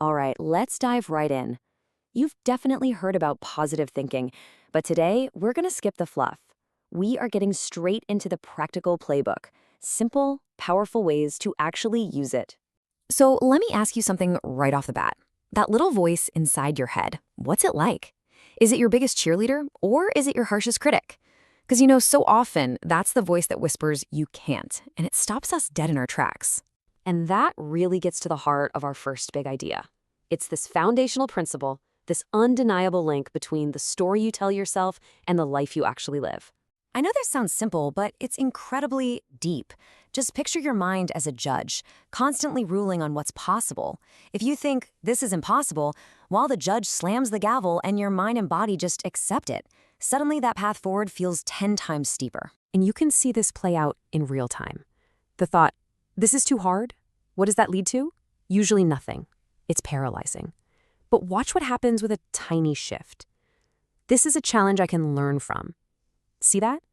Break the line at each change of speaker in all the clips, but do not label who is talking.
All right, let's dive right in. You've definitely heard about positive thinking, but today we're going to skip the fluff. We are getting straight into the practical playbook, simple, powerful ways to actually use it. So let me ask you something right off the bat. That little voice inside your head, what's it like? Is it your biggest cheerleader or is it your harshest critic? Because so often that's the voice that whispers you can't, and it stops us dead in our tracks. And that really gets to the heart of our first big idea. It's this foundational principle, this undeniable link between the story you tell yourself and the life you actually live. I know this sounds simple, but it's incredibly deep. Just picture your mind as a judge, constantly ruling on what's possible. If you think this is impossible, while the judge slams the gavel and your mind and body just accept it, suddenly that path forward feels 10 times steeper. And you can see this play out in real time. The thought, this is too hard? What does that lead to? Usually nothing. It's paralyzing. But watch what happens with a tiny shift. This is a challenge I can learn from. See that?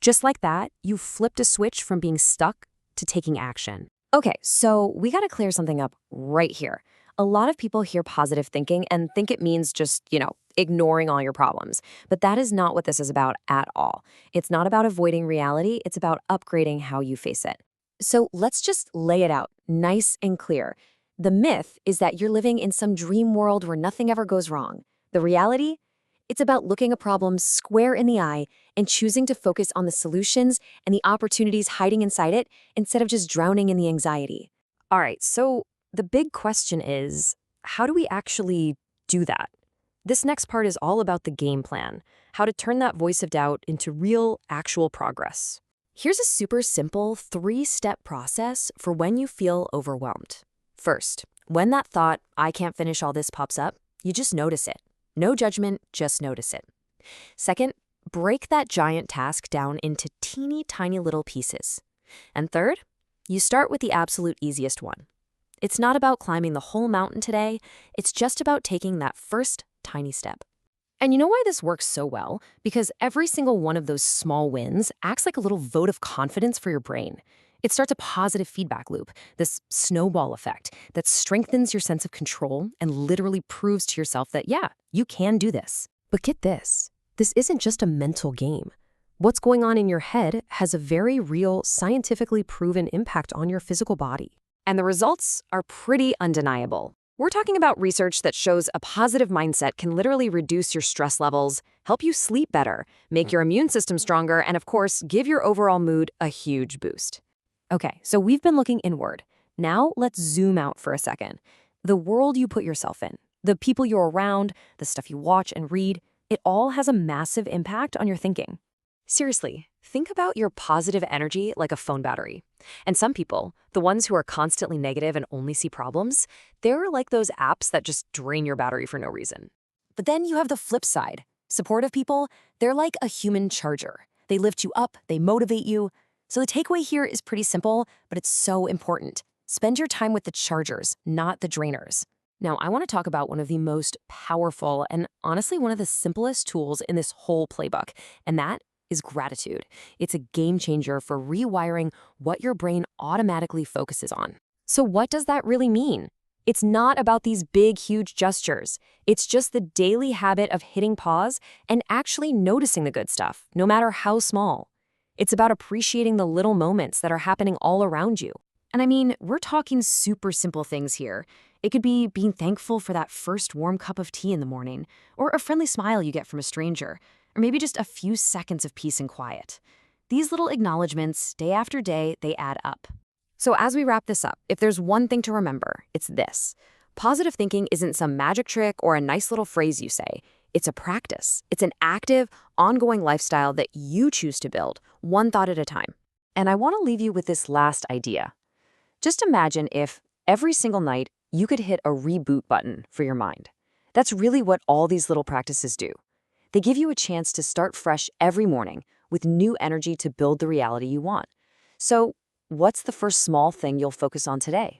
Just like that, you flipped a switch from being stuck to taking action. Okay, so we gotta clear something up right here. A lot of people hear positive thinking and think it means just, ignoring all your problems. But that is not what this is about at all. It's not about avoiding reality, it's about upgrading how you face it. So let's just lay it out, nice and clear. The myth is that you're living in some dream world where nothing ever goes wrong. The reality? It's about looking a problem square in the eye and choosing to focus on the solutions and the opportunities hiding inside it instead of just drowning in the anxiety. All right, so the big question is, how do we actually do that? This next part is all about the game plan, how to turn that voice of doubt into real, actual progress. Here's a super simple 3-step process for when you feel overwhelmed. First, when that thought, I can't finish all this, pops up, you just notice it. No judgment, just notice it. Second, break that giant task down into teeny tiny little pieces. And third, you start with the absolute easiest one. It's not about climbing the whole mountain today, it's just about taking that first tiny step. And you know why this works so well? Because every single one of those small wins acts like a little vote of confidence for your brain. It starts a positive feedback loop, this snowball effect that strengthens your sense of control and literally proves to yourself that, yeah, you can do this. But get this isn't just a mental game. What's going on in your head has a very real, scientifically proven impact on your physical body. And the results are pretty undeniable. We're talking about research that shows a positive mindset can literally reduce your stress levels, help you sleep better, make your immune system stronger, and of course, give your overall mood a huge boost. Okay, so we've been looking inward. Now let's zoom out for a second. The world you put yourself in, the people you're around, the stuff you watch and read, it all has a massive impact on your thinking. Seriously, think about your positive energy like a phone battery. And some people, the ones who are constantly negative and only see problems, they're like those apps that just drain your battery for no reason. But then you have the flip side. Supportive people, they're like a human charger. They lift you up, they motivate you. So the takeaway here is pretty simple, but it's so important. Spend your time with the chargers, not the drainers. Now, I want to talk about one of the most powerful and honestly one of the simplest tools in this whole playbook, and that is gratitude. It's a game changer for rewiring what your brain automatically focuses on. So what does that really mean? It's not about these big, huge gestures. It's just the daily habit of hitting pause and actually noticing the good stuff, no matter how small. It's about appreciating the little moments that are happening all around you. And I mean, we're talking super simple things here. It could be being thankful for that first warm cup of tea in the morning, or a friendly smile you get from a stranger, or maybe just a few seconds of peace and quiet. These little acknowledgments, day after day, they add up. So as we wrap this up, if there's one thing to remember, it's this. Positive thinking isn't some magic trick or a nice little phrase you say. It's a practice. It's an active, ongoing lifestyle that you choose to build, one thought at a time. And I want to leave you with this last idea. Just imagine if every single night you could hit a reboot button for your mind. That's really what all these little practices do. They give you a chance to start fresh every morning with new energy to build the reality you want. So, what's the first small thing you'll focus on today?